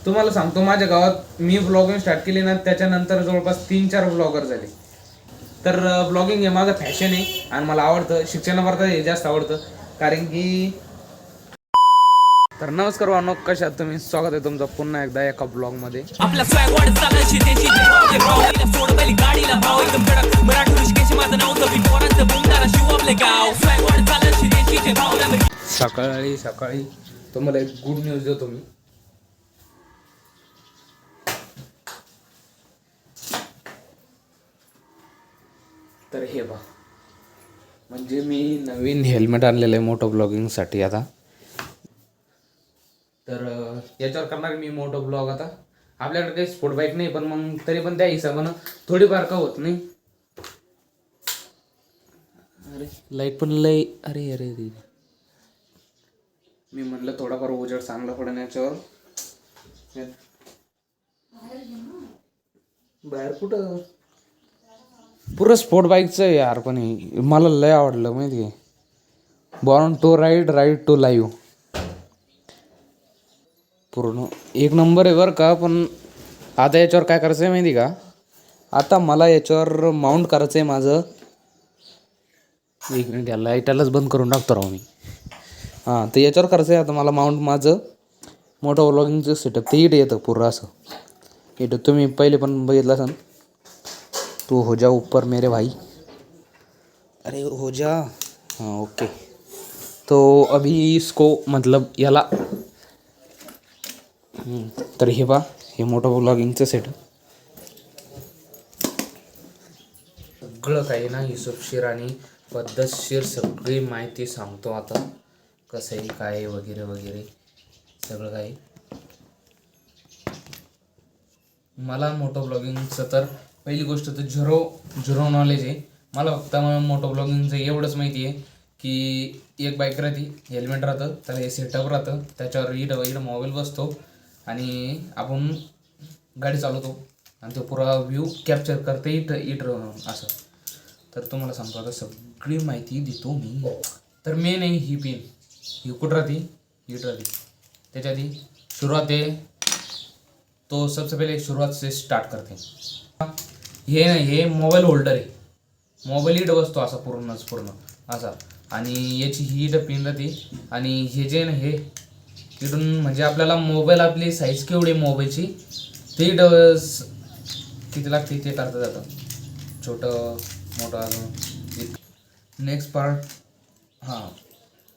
तुम्हाला सांगतो माझ्या गावात मी ब्लॉगिंग स्टार्ट केली ना त्याच्यानंतर जवळपास 3-4 ब्लॉगर झाले. तर ब्लॉगिंग हे माझं फॅशन आहे आणि मला आवडतं. शिक्षणाकरता हे जास्त आवडतं कारण की. तर नमस्कार भावनो, कशा आहात तुम्ही? स्वागत आहे तुमचं पुन्हा एकदा एका ब्लॉगमध्ये. आपल्या सकाळी सकाळी तुम्हाला एक गुड न्यूज देतो मी. तर हे बघ, म्हणजे मी नवीन हेल्मेट आणलेलं आहे मोटो ब्लॉगिंगसाठी. आता तर याच्यावर करणार मी मोटो ब्लॉग. आता आपल्याकडे काही स्पोर्ट बाईक नाही, पण मग तरी पण त्या हिशोबानं थोडीफार का होत नाही. अरे लाईट पण लय. अरे अरे अरे, मी म्हटलं थोडाफार उजेड चांगला पडेल याच्यावर. बाहेर कुठं पुरं स्पोर्ट बाईकचं आहे यार. पण मला लय आवडलं माहिती आहे. Born to ride to live पूर्ण एक नंबर आहे बरं का. पण आता याच्यावर काय करायचं आहे माहिती का? आता मला याच्यावर माउंट करायचं आहे माझं. एक मिनिट, या लाईटालाच बंद करून टाकतो राहू मी. हां, तर याच्यावर करायचं आहे आता मला माउंट माझं मोठं व्लॉगिंगचं सेटअप. ते इथे येतं पूर्ण असं. इथं तुम्ही पहिले पण बघितलं असाल. तू हो जा ऊपर मेरे भाई. अरे हो जा. हाँ ओके. तो अभी इसको मतलब याला तर हे बा, हे मोठं ब्लॉगिंगचं सेट. सगळं काही ना हिशोबशीर आणि पद्धतशीर सगळी माहिती सांगतो आता. कसं आहे काय वगैरे वगैरे सगळं काही. मला मोटो ब्लॉगिंगचं तर पहिली गोष्ट तर झिरो नॉलेज आहे. मला फक्त मोटो ब्लॉगिंगचं एवढंच माहिती आहे की एक बाईक राहते, हेल्मेट राहतं, त्याला हे सेटअप राहतं, त्याच्यावर इथं मोबाईल बसतो आणि आपण गाडी चालवतो आणि तो पुरा व्ह्यू कॅप्चर करते इथं असं. तर तुम्हाला सांगतो आता सगळी माहिती देतो मी. तर मेन आहे ही पिन. ही कुठं राहते? इथं राहते. त्याच्या आधी सुरुवात आहे तो सबसे पहिले शुरुआत से स्टार्ट करते. हे मोबाईल होल्डर आहे. मोबाईल इथं बसतो असा पूर्ण असा. आणि याची ही इथं पिन राहते. आणि हे जे ना हे इथून म्हणजे आपल्याला मोबाईल आपली साईज केवढी मोबाईलची ते किती लागते ते करता जातं. छोटं मोठं अजून. Next part. हां,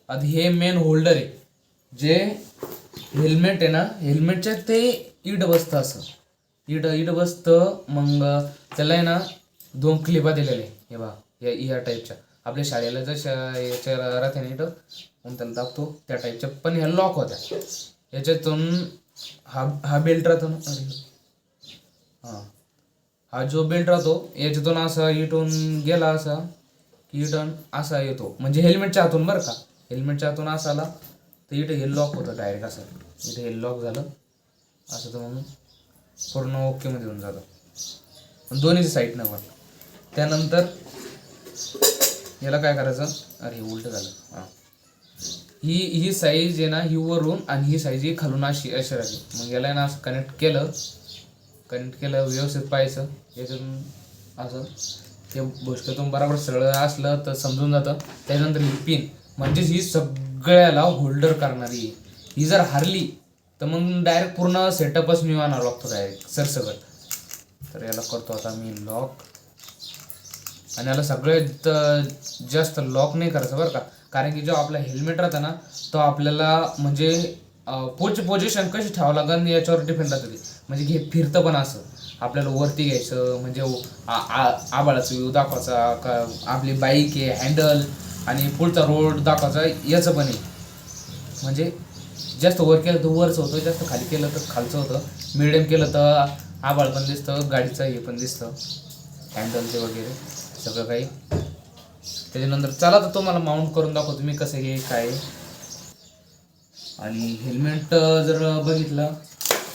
आता हे मेन होल्डर आहे. जे हेल्मेट आहे ना, हेल्मेटच्या ते इड बसतं असं. इड बसतं. मग त्याला आहे ना 2 क्लिपा दिलेले आहे. हे बा या टाईपच्या. आपल्या शाळेला जशा याच्या राहते ना इथं मग त्याला दाबतो त्या टाईपच्या. पण ह्या लॉक होत्या. याच्यातून हा बेल्ट राहतो ना. अरे हां, हा जो बेल्ट राहतो याच्यातून असा इथून गेला असा की इथून असा येतो. म्हणजे हेल्मेटच्या हातून बरं का. हेल्मेटच्या हातून असा आला तर इथं हे लॉक होतं डायरेक्ट असं. इथं हे लॉक झालं असं तर मग पूर्ण ओकेमध्ये येऊन जातं दोन्हीची साईडनं पण. त्यानंतर याला काय करायचं? अरे उलटं झालं. हां, ही साईज आहे ना ही वरून आणि ही साईज ही खालून अशी राहिली. मग याला ना असं कनेक्ट केलं व्यवस्थित पाहायचं. याच्यातून असं ते गोष्टीतून बरोबर सगळं असलं तर समजून जातं. त्यानंतर ही पिन म्हणजेच ही सगळ्याला होल्डर करणारी. ही जर हारली तर मग डायरेक्ट पूर्ण सेटअपच न्यू आणावं लागतो डायरेक्ट सरसकट. तर याला करतो आता मी लॉक. आणि याला सगळ्यात जास्त लॉक नाही करायचं बरं का. कारण की जो आपला हेल्मेट राहतं ना तो आपल्याला म्हणजे पोझिशन कशी ठेवावं लागेल याच्यावर डिपेंड राहतं ते. म्हणजे हे फिरतं पण असं. आपल्याला वरती घ्यायचं म्हणजे आबाळाचा व्ह्यू दाखवायचा का आपली बाईक आहे हँडल आणि पुढचा रोड दाखवायचा याचं पण आहे. म्हणजे जास्त वर केलं तर वरचं होतं, जास्त खाली केलं तर खालचं होतं, मिडियम केलं तर आबाळ पण दिसतं, गाडीचं हे पण दिसतं, हँडलचे वगैरे सगळं काही. त्याच्यानंतर चला तर तुम्हाला माउंट करून दाखवतो मी कसं हे काय. आणि हेल्मेट जर बघितलं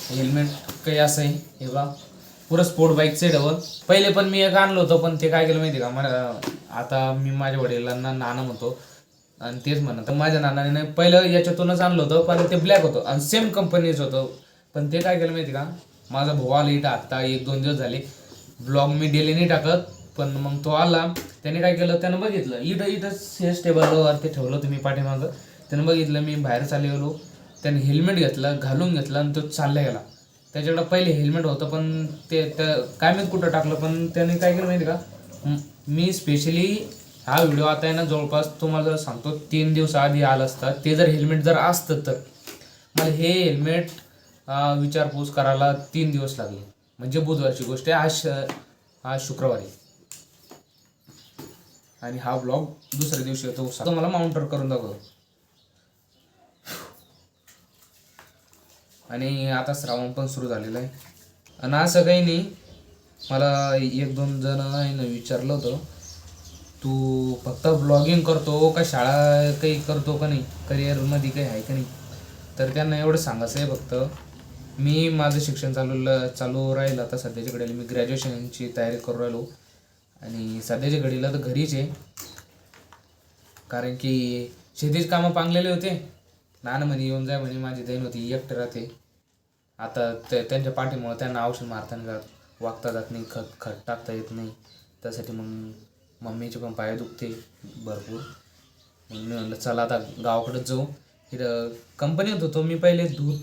हेल्मेट काही असं आहे. हे बा पुरं स्पोर्ट बाईकचं आहे डबल. पहिले पण मी एक आणलं होतं पण ते काय केलं माहिती का. मला आता मी माझ्या वडिलांना नाना म्हणतो आणि तेच म्हणत. तर माझ्या नानाने पहिलं याच्यातूनच आणलं होतं पण ते ब्लॅक होतं आणि सेम कंपनीचं होतं. पण ते काय केलं माहिती का, माझा भाऊ आला इथं आत्ता 1-2 दिवस झाले. ब्लॉग मी डेली नाही टाकत, पण मग तो आला. त्याने काय केलं, त्यानं बघितलं इथंच हेच टेबलवरती ठेवलं तुम्ही पाठीमागं. त्यानं बघितलं मी बाहेर चालले गेलो, त्याने हेल्मेट घेतलं, घालून घेतलं आणि तो चालला गेला. त्याच्याकडं पहिले हेल्मेट होतं, पण ते काय माहीत कुठं टाकलं. पण त्याने काय केलं माहिती का, मी स्पेशली हा व्हिडिओ आता आहे ना, जवळपास तुम्हाला जर सांगतो 3 दिवस आधी आलं असतं. ते जर हेल्मेट जर असतं तर मला हे हेल्मेट विचारपूस करायला 3 दिवस लागले. म्हणजे बुधवारची गोष्ट आहे, आज शुक्रवारी. आणि हा ब्लॉग दुसऱ्या दिवशी येतो. तो मला माउंटर करून दाखवतो. आणि आता श्रावण पण सुरू झालेला आहे. आणि असं काही नाही, मला 1-2 जण आहे ना विचारलं होतं, तू फक्त ब्लॉगिंग करतो का शाळा काही करतो का नाही, करिअरमध्ये काही आहे का नाही. तर त्यांना एवढं सांगायचं आहे फक्त, मी माझं शिक्षण चालू राहील. आता सध्याच्या घडीला मी ग्रॅज्युएशनची तयारी करू राहिलो. आणि सध्याच्या घडीला तर घरीच आहे, कारण की शेतीच कामं पांगलेले होते. नाना म्हणे येऊन जाय म्हणे, माझी दैन होती, एकटे राहते. आता त्यांच्या पाठीमुळं त्यांना औषध मारताना वागता जात नाही, खत टाकता येत नाही. त्यासाठी मग मम्मीचे पण पाय दुखते भरपूर. मग मी म्हणलं चला आता गावाकडेच जाऊ. इथं कंपनीत होतो मी पहिले दूध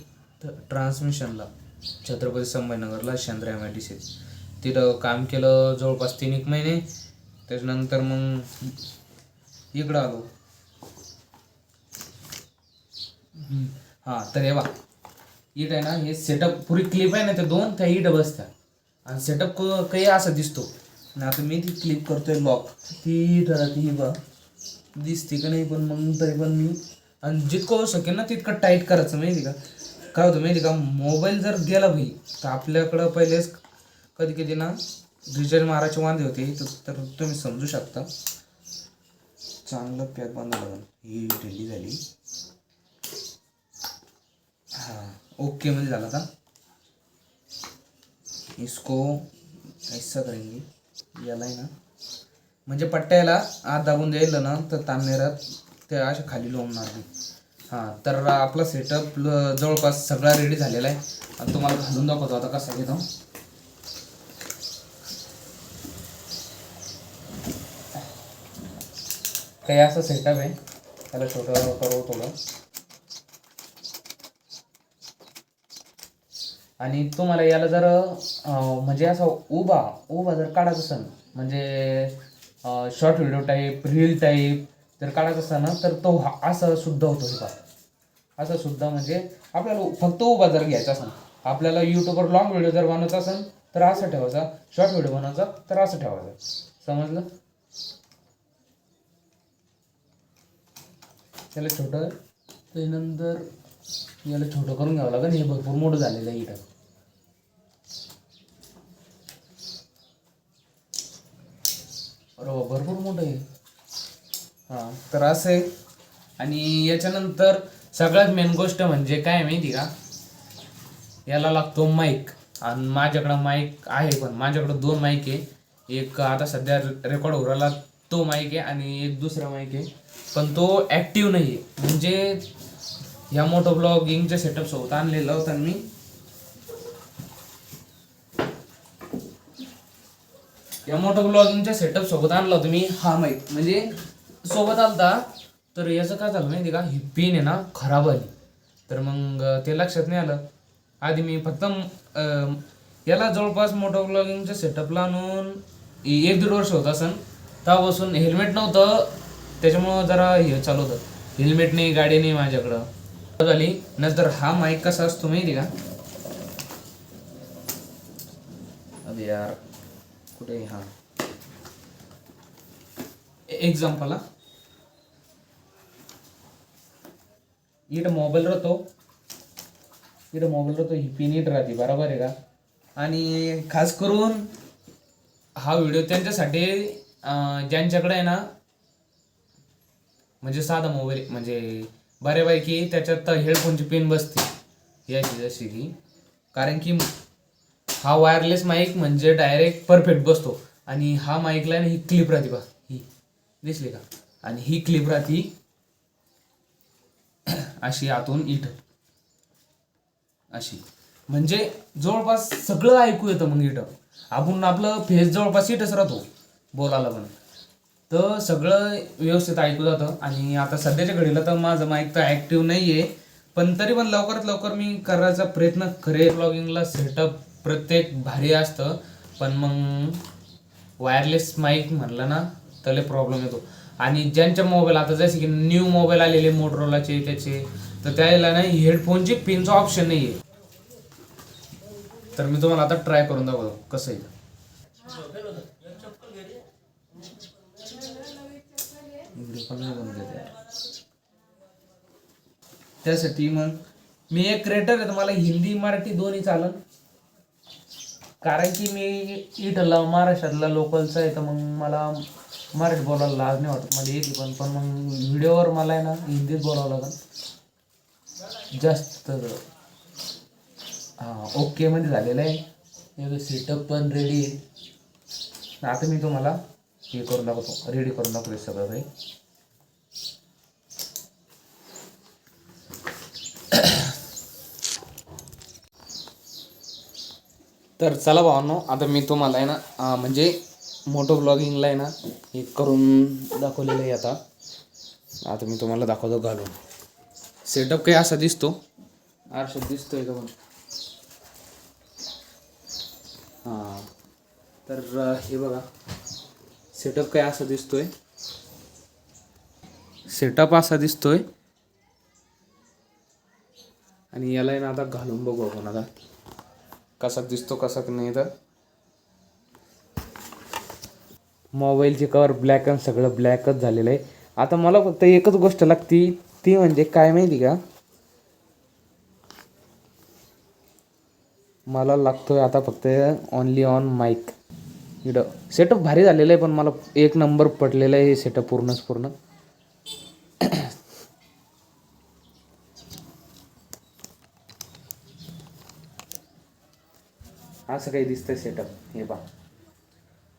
ट्रान्समिशनला, छत्रपती संभाजीनगरला, चंद्र MIDC. तिथं काम केलं जवळपास 3-1 महिने. त्याच्यानंतर मग इकडं आलो. हां, तर हे बा इट आहे ना, हे सेटअप पुरी क्लिप आहे ना, ते 2 त्या इट बसत्या. आणि सेटअप काही असं दिसतो. आणि आता मी ती क्लिप करतोय लॉक, ती ती बा दिसते का नाही, पण मग तरी पण मी आणि जितकं होऊ शकेल ना तितकं टाईट करायचं. माहिती का काय होतं माहिती का, मोबाईल जर गेला भाई तर आपल्याकडं पहिलेच कधी ना रिचार्ज मारायचे वांदे होते. तर तुम्ही समजू शकता. चांगलं पॅक बांधावं लागेल. ही ढिली झाली. हाँ ओके म्हणजे झाला था. इसको ऐसा करेंगे, याला आहे ना म्हणजे पट्ट्याला आत दाबून द्यायला ना, तर ताणनेरात ते अशा खाली लोंबणार नाही. हां, तर आपला सेटअप जवळपास सगळा रेडी झालेला आहे. आणि तुम्हाला घालून दाखवतो आता कसा घेतो. काही असं सेटअप आहे, त्याला छोटं करू थोडं. आणि तुम्हाला याला जर म्हणजे असं उभा जर काढायचं असेल, म्हणजे short video type, reel type जर काढायचं असेल ना, तर तो असं सुद्धा होतो. हे पहा, असं सुद्धा म्हणजे आपल्याला फक्त उभा जर घ्यायचा असेल, आपल्याला यूट्यूबवर लॉंग व्हिडिओ जर बनवायचा असेल तर असं ठेवायचा, शॉर्ट व्हिडिओ बनवायचा तर असं ठेवायचं. समजलं. त्याला छोटं, त्यानंतर याला छोटं करून घ्यावं लागेल. हे भरपूर मोठं झालेलं आहे इथं. अरे भरपूर मोठं आहे. हां, तर असं आहे. आणि याच्यानंतर सगळ्यात मेन गोष्ट म्हणजे काय माहिती का, याला लागतो माईक. आणि माझ्याकडं माईक आहे, पण माझ्याकडं 2 माईक आहे. एक आता सध्या रेकॉर्ड होऊ राहिला तो माईक आहे, आणि एक दुसरा माईक आहे, पण तो ॲक्टिव्ह नाही आहे. म्हणजे ह्या मोठं ब्लॉगिंगच्या सेटअप सोबत आणलेलं होतं मी. या मोठं ब्लॉगिंगच्या सेटअप सोबत आणला होता मी हा माईक, म्हणजे सोबत आलता. तर याचं काय झालं माहिती का, ही पिन आहे ना खराब आली. तर मग ते लक्षात नाही आलं. आधी मी फक्त याला जवळपास मोठं ब्लॉगिंगच्या सेटअपला आणून 1-1.5 वर्ष होत असन. तेव्हापासून हेल्मेट नव्हतं, त्याच्यामुळं जरा हे चालू होतं. हेल्मेट नाही, गाडी नाही माझ्याकडं झाली. नंतर हा माईक कसा असतो माहिती का, अरे यार कुठे, हा एक्झाम्पल, इथं मोबाईल राहतो, ही पिन इथं राहते, बरोबर आहे का. आणि खास करून हा व्हिडिओ त्यांच्यासाठी ज्यांच्याकडे आहे ना, म्हणजे साधा मोबाईल, म्हणजे बऱ्यापैकी त्याच्यात हेडफोनची पिन बसते याची जशी की, कारण की हा वायरलेस माईक म्हणजे डायरेक्ट परफेक्ट बसतो. आणि हा माईकला ही क्लिप राहते बा, ही दिसली का, आणि ही क्लिप राहती अशी आतून इथं अशी. म्हणजे जवळपास सगळं ऐकू येतं मग इथं. आपण आपलं फेस जवळपास इथंच राहतो बोलायला पण, तर सगळं व्यवस्थित ऐकू जातं. आणि आता सध्याच्या घडीला तर माझं माईक तर ॲक्टिव्ह नाही आहे, पण तरी पण लवकरात लवकर मी करायचा प्रयत्न करेल. ब्लॉगिंगला सेटअप प्रत्येक भारी असतं, पण मग वायरलेस माईक म्हणलं ना त्याला प्रॉब्लेम येतो. आणि ज्यांच्या मोबाईल आता जसे की न्यू मोबाईल आलेले मोटरोलाचे त्याचे, तर त्याला नाही हेडफोनची पिनचा ऑप्शन नाही आहे. तर मी तुम्हाला आता ट्राय करून दाखवतो कसं आहे. त्यासाठी मग मी एक क्रिएटर आहे, तर मला हिंदी मराठी दोन्ही चालन, कारण की मी इथला महाराष्ट्रातला लोकलचा आहे, तर मग मला मराठी बोलायला लाज नाही वाटत. मला येते पण पण मग व्हिडिओवर मला आहे ना हिंदीत बोलावं लागेल जास्त. हां, ओके मध्ये झालेलं आहे, सेटअप पण रेडी आहे. आता मी तुम्हाला हे करून दाखवतो, रेडी करून दाखवतो सगळं काही. तर चला भावांनो, आता मी तुम्हाला आहे ना म्हणजे मोटो ब्लॉगिंगला आहे ना हे करून दाखवलेलं आहे. आता मी तुम्हाला दाखवतो घालून. सेटअप काही असा दिसतो, आरशात दिसतोय का पण. हां, तर हे बघा सेटअप काय असा दिसतोय, सेटअप असा दिसतोय. आणि याला आहे ना आता घालून बघू आपण आता कसा दिसतो कसा नाही. तर मोबाईलचे कवर ब्लॅक आणि सगळं ब्लॅकच झालेलं आहे. आता मला फक्त एकच गोष्ट लागती, ती म्हणजे काय माहिती का, मला लागतोय आता फक्त ओनली ऑन माईक. इकडं सेटअप भारी झालेलं आहे, पण मला एक नंबर पडलेलं आहे हे सेटअप पूर्णच पूर्ण. असं काही दिसतंय सेटअप, हे पहा.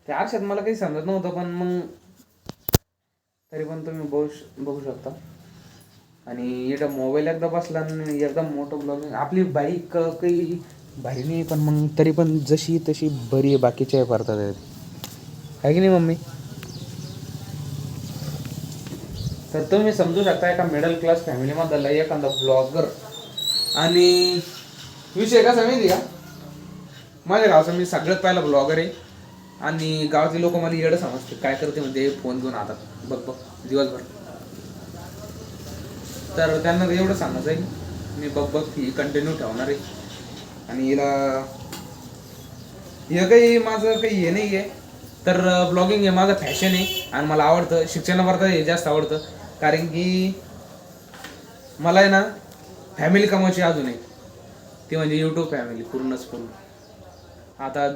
त्या आरशात मला काही समजत नव्हतं, पण मग तरी पण तुम्ही बघू शकता. आणि इथं मोबाईल एकदा बसला आणि एकदम मोठं ब्लॉगिंग. आपली बाईक काही भारी नाही, पण मग तरी पण जशी तशी बरी आहे, बाकीच्या करतात आहे की नाही मम्मी. तर तुम्ही समजू शकता एका मिडल क्लास फॅमिलीमधला एखादा ब्लॉगर. आणि विषय कसा माहिती का, माझ्या गावचा मी सगळ्यात पहिला ब्लॉगर आहे. आणि गावातले लोक मला येडं समजते, काय करते म्हणजे फोन घेऊन हातात बघ बघ दिवसभर. तर त्यांना एवढं सांगायचं आहे की मी बघ बघ ही कंटिन्यू ठेवणार आहे. आणि हिला हे काही माझं काही हे नाही आहे. तर ब्लॉगिंग हे माझं फॅशन आहे आणि मला आवडतं. शिक्षणाबरोबर हे जास्त आवडतं, कारण की मला आहे ना फॅमिली कमावची अजून आहे, ती म्हणजे यूट्यूब फॅमिली पूर्णच पूर्ण. आता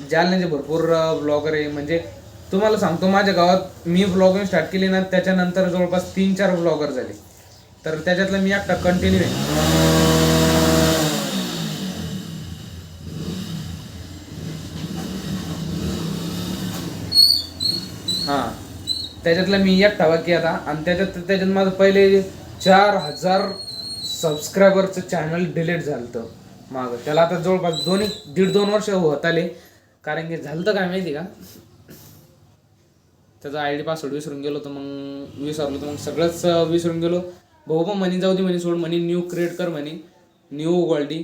जालन्याचे भरपूर ब्लॉगर आहे. म्हणजे तुम्हाला सांगतो, माझ्या गावात मी ब्लॉगिंग स्टार्ट केली ना त्याच्यानंतर जवळपास 3-4 ब्लॉगर झाले, तर त्याच्यातला मी एकटा कंटिन्यू आहे. हां, त्याच्यातला मी एकटा बाकी आता. आणि त्याच्यात माझं पहिले 4000 सबस्क्रायबरचं चॅनल डिलीट झालं होतं मागं. त्याला आता जवळपास 1.5-2 वर्ष होत आले. कारण की झालं तर काय माहिती का, त्याचा आय डी पासवर्ड विसरून गेलो, तर मग विसरलो, तर मग सगळंच विसरून गेलो. भाऊ पण म्हणे जाऊ दे म्हणे, सोड म्हणे, न्यू क्रिएट कर म्हणे. न्यू उघडली,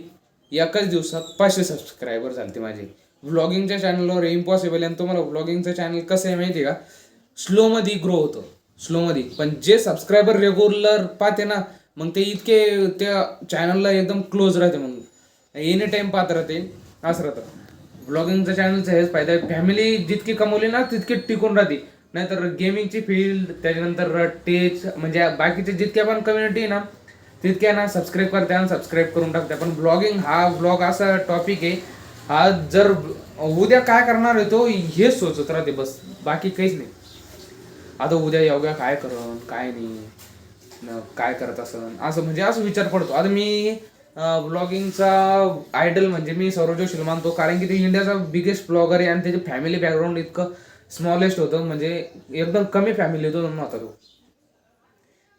एकाच दिवसात 500 सबस्क्रायबर झाले ते माझे व्लॉगिंगच्या चॅनलवर. इम्पॉसिबल. आणि तुम्हाला व्लॉगिंगचं चॅनल कसं आहे माहिती आहे का, स्लोमध्ये ग्रो होतं, स्लोमध्ये. पण जे सबस्क्रायबर रेग्युलर पाहते ना, मग ते इतके त्या चॅनलला एकदम क्लोज राहते, मग एनी टाईम पाहत राहते, असं राहतं. ब्लॉगिंगचं चॅनलचं हेच फायदा आहे, फॅमिली जितकी कमवली ना तितकी टिकून राहते. नाहीतर गेमिंगची फील्ड, त्याच्यानंतर टेच, म्हणजे बाकीचे जितक्या पण कम्युनिटी आहे ना तितक्या ना सबस्क्राईब करते आणि सबस्क्राईब करून टाकते. पण ब्लॉगिंग हा ब्लॉग असा टॉपिक आहे, हा जर उद्या काय करणार आहे तो हेच सोचत राहते बस, बाकी काहीच नाही. आता उद्या योगा काय करण काय नाही, काय करत असं म्हणजे असं विचार पडतो. आता मी ब्लॉगिंगचा आयडल म्हणजे मी सौरभ जोशीला मानतो, कारण की ते इंडियाचा बिगेस्ट ब्लॉगर आहे. आणि त्याचे फॅमिली बॅकग्राऊंड इतकं स्मॉलेस्ट होतं, म्हणजे एकदम कमी फॅमिली होता तो.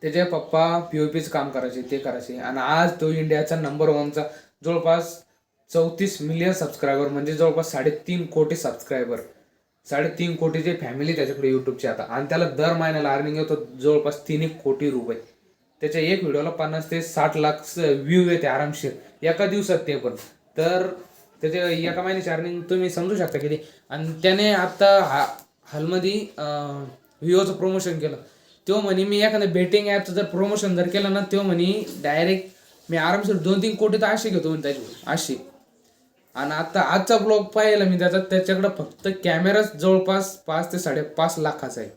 त्याचे पप्पा POPचं काम करायचे, ते करायचे. आणि आज तो इंडियाचा नंबर 1चा जवळपास 34 मिलियन सबस्क्रायबर म्हणजे जवळपास 3.5 कोटी सबस्क्रायबर, 3.5 कोटीची फॅमिली त्याच्याकडे युट्यूबची आता, आणि त्याला दर महिन्याला अर्निंग येतो जवळपास 3 कोटी रुपये. त्याच्या एक व्हिडिओला 50 ते 60 लाख व्ह्यू येते आरामशीर एका दिवसात ते पण. तर त्याच्या एका महिन्याची अर्निंग तुम्ही समजू शकता किती. आणि त्याने आता हालमध्ये व्हिओचं प्रमोशन केलं. तो म्हणे मी एखाद्या बेटिंग ॲपचं जर प्रमोशन जर केलं ना, तो म्हणे डायरेक्ट मी आरामशीर 2-3 कोटी तर असे घेतो म्हणे त्याच्यावर असे. आणि आता आजचा ब्लॉग पाहिला मी त्याच्याकडं फक्त कॅमेराच जवळपास 5 ते 5.5 लाखाचा आहे.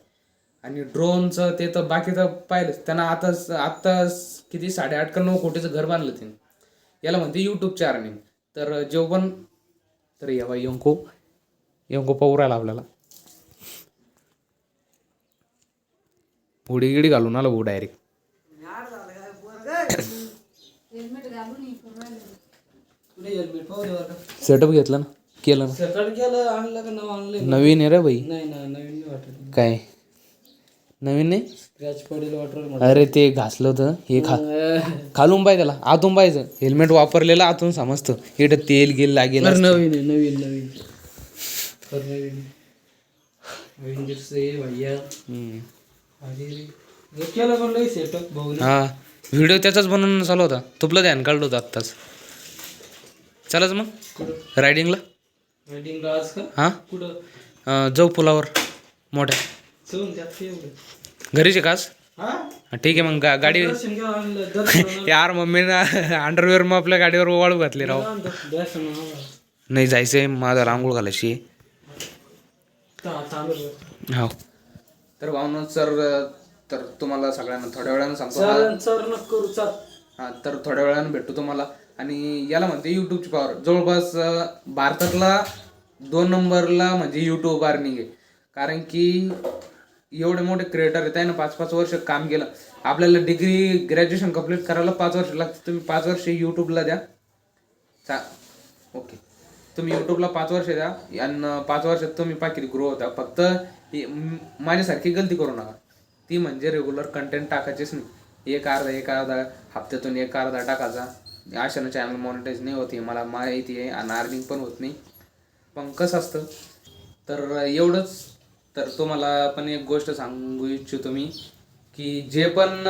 आणि ड्रोनचं ते तर बाकी तर पाहिलंच त्यांना. आता किती 8.5 का 9 कोटीचं घर बांधलं त्याने. याला म्हणते यूट्यूबचे अर्निंग. तर जेव्हा पण तर या बाई यंको पाहू राहिला आपल्याला. उडी गिडी घालून आला भाऊ डायरेक्ट. सेटअप घेतला ना, केलं ना. नवीन आहे रे भाई. काय नवीन नाही? स्क्रॅच पडेल वाटर. अरे ते घासलं होतं हे खालून पाहिजे त्याला, आतून पाहिजे. हेल्मेट वापरलेलं आतून समजतं. इथं तेल गेल लागेल. नवीन आहे, नवीन नवीन नवीन दिसतंय भैया. अरे केलं पण लई सेटअप भाऊ. हा व्हिडिओ त्याचाच बनवून चालू होता. तुपलं ध्यान काढलं होतं आत्ताच. चलाच मग रायडिंगला. रायडिंग आज का? हां कुठं जाऊ पुलावर मोठ्या. चलून त्यात घरीचे कास. ठीक आहे मग गाडी. यार मम्मीनं अंडरवेअर मग आपल्या गाडीवर वाळू घातली राव. नाही जायचंय माझा रांगोळ घालायची. हो तर भावना सर, तर तुम्हाला सगळ्यांना थोड्या वेळानं सांगतो. हां तर थोड्या वेळानं भेटतो तुम्हाला. आणि याला म्हणते यूट्यूबची पॉवर. जवळपास भारतातला 2 नंबरला म्हणजे यूट्यूब अर्निंग आहे. कारण की एवढे मोठे क्रिएटर आहे, त्यानं 5-5 वर्ष काम केलं. आपल्याला डिग्री ग्रॅज्युएशन कम्प्लीट करायला 5 वर्ष लागते. तुम्ही 5 वर्ष यूट्यूबला द्या. ओके तुम्ही यूट्यूबला 5 वर्ष द्या आणि 5 वर्षात तुम्ही पाकिट ग्रो होता. फक्त माझ्यासारखी गलती करू नका. ती म्हणजे रेग्युलर कंटेंट टाकायचीच नाही. एक अर्धा हप्त्यातून एक अर्धा टाकायचा. अशानं चॅनल मॉनिटाईज नाही होती, मला माहिती आहे. आणि अर्निंग पण होत नाही. पण कसं असतं तर एवढंच. तर तुम्हाला पण एक गोष्ट सांगू इच्छितो मी की जे पण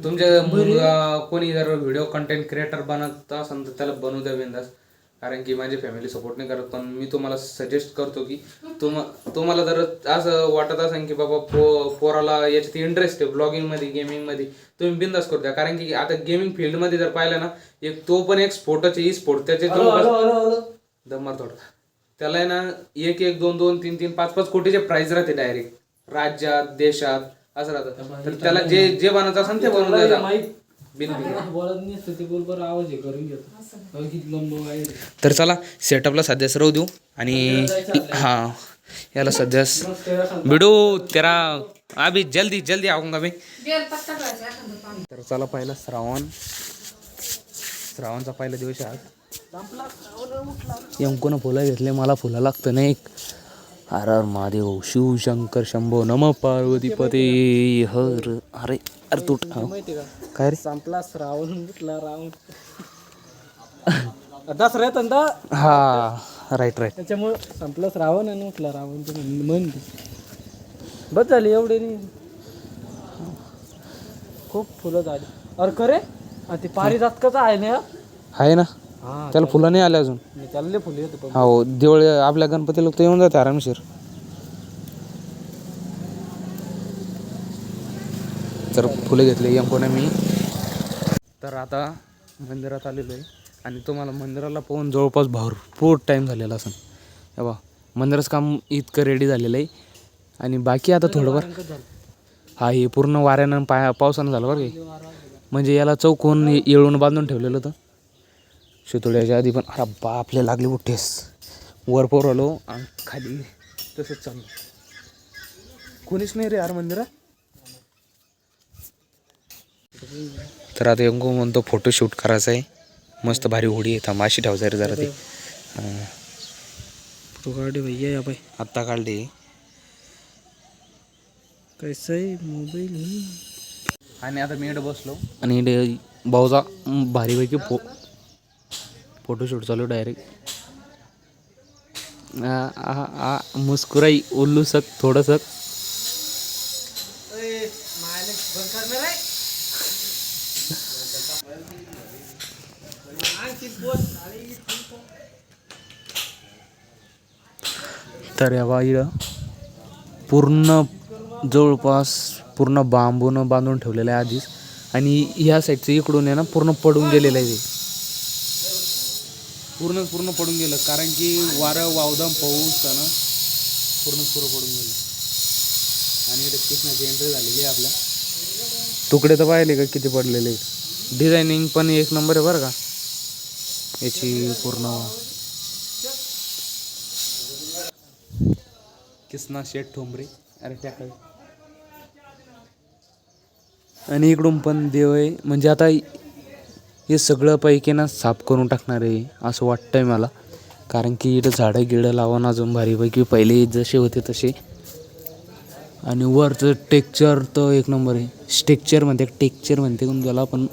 तुमच्या कोणी जर व्हिडिओ कंटेंट क्रिएटर बनत असेल तर त्याला बनवू द्या बिंदास. कारण की माझी फॅमिली सपोर्ट नाही करत. पण मी तुम्हाला सजेस्ट करतो की तुम्हाला जर असं वाटत असेल की बाबा पोराला याच्यात इंटरेस्ट आहे ब्लॉगिंगमध्ये, गेमिंगमध्ये, तुम्ही बिंदास करू द्या. कारण की आता गेमिंग फील्डमध्ये जर पाहिलं ना, तो पण एक स्पोर्टच आहे. स्पोर्ट त्याचे दमर थोडं त्याला आहे ना 1-1, 2-2, 3-3, 5-5 कोटीचे प्राइस राहते डायरेक्ट राज्यात, देशात असं राहतं. तर त्याला जे बनायचं असेल ते बनवून द्यायचं. तर चला सेटअपला सध्या राहू देऊ. आणि हां याला सध्या वीडियो तेरा अभी जल्दी आऊंगा मी. तर चला पहिला श्रावणचा पहिला दिवस आज. यंकोनं फुलं घेतले, मला फुलं लागतं नाही. हर हर महादेव, शिवशंकर शंभो नम पार्वतीपते हर. अरे तू काय रे संपला श्रावण, उठला रावण. दसरा येतो ना. हा राईट त्याच्यामुळे संपला श्रावण आणि उठला रावण. म्हण बस झाली एवढे नाही. खूप फुलं झाली. अरे खरे ते पारिजातकाचं आहे ना. आहे ना. त्याला फुलं नाही आले अजून. त्याला फुले येते. हो दिवाळी आपल्या गणपती लोक तर येऊन जाते आरामशीर. तर फुले घेतले यंकोने मी. तर आता मंदिरात आलेलो आहे. आणि तुम्हाला मंदिराला पाहून जवळपास भरपूर टाईम झालेला असं. हे बा मंदिराचं काम इतकं रेडी झालेलं आहे. आणि बाकी आता थोडंफार हा हे पूर्ण वाऱ्यानं पावसानं झालं बरं की. म्हणजे याला चौकोन येळून बांधून ठेवलेलं होतं शितोड्याच्या आधी. पण अरे बापले लागले उठेस. वर पोर आलो आणि खाली तसंच चाललं. कोणीच नाही रे यार मंदिरात. तर आता यंगो म्हणतो फोटोशूट करायचा आहे. मस्त भारी होडी आहे. थांबाशी ठेवायचं रे जरा ते. काढे भैया या बाई. आत्ता काढले. कैसा आहे मोबाईल. आणि आता मी इकडे बसलो आणि भाऊचा भारीपैकी फोटोशूट चालू डायरेक्ट. मुस्कुराई उल्लू सक थोडंसं. तर या बाईला पूर्ण जवळपास पूर्ण बांबूनं बांधून ठेवलेलं आहे आधीच. आणि ह्या साईडचं इकडून आहे ना पूर्ण पडून गेलेलं आहे. पूर्ण पडून गेलं कारण की वारं वावदम पाऊस ना पूर्ण पडून गेलं. आणि इकडे कृष्णाची एंट्री झालेली आहे आपल्या. तुकडे तर पाहिले का किती पडलेले. डिझायनिंग पण एक नंबर आहे बरं का याची पूर्ण. कृष्णा शेठ ठोंबरे अरे त्या काय. आणि इकडून पण देव आहे. म्हणजे आता हे सगळं पैकी ना साफ करून टाकणार आहे असं वाटतंय मला. कारण की इथं झाडं गिडं लावून अजून भारीपैकी पहिले जसे होते तसे. आणि वरचं टेक्चर तर एक नंबर आहे. टेक्चर म्हणते कोण त्याला पण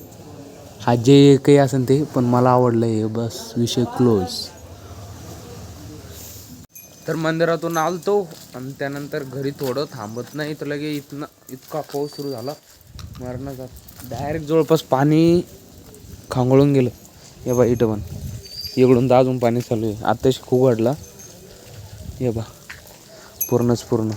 हा जे काही असेल ते पण मला आवडलं आहे. बस विषय क्लोज. तर मंदिरातून आलतो आणि त्यानंतर घरी थोडं थांबत नाही तर लगे इतका पाऊस सुरू झाला मरणाचा. डायरेक्ट जवळपास पाणी खांगळून गेलं. हे बा इथं पण इकडून तर अजून पाणी चालू आहे. आत्ताशी खूप वाढला. हे बा पूर्णच पूर्ण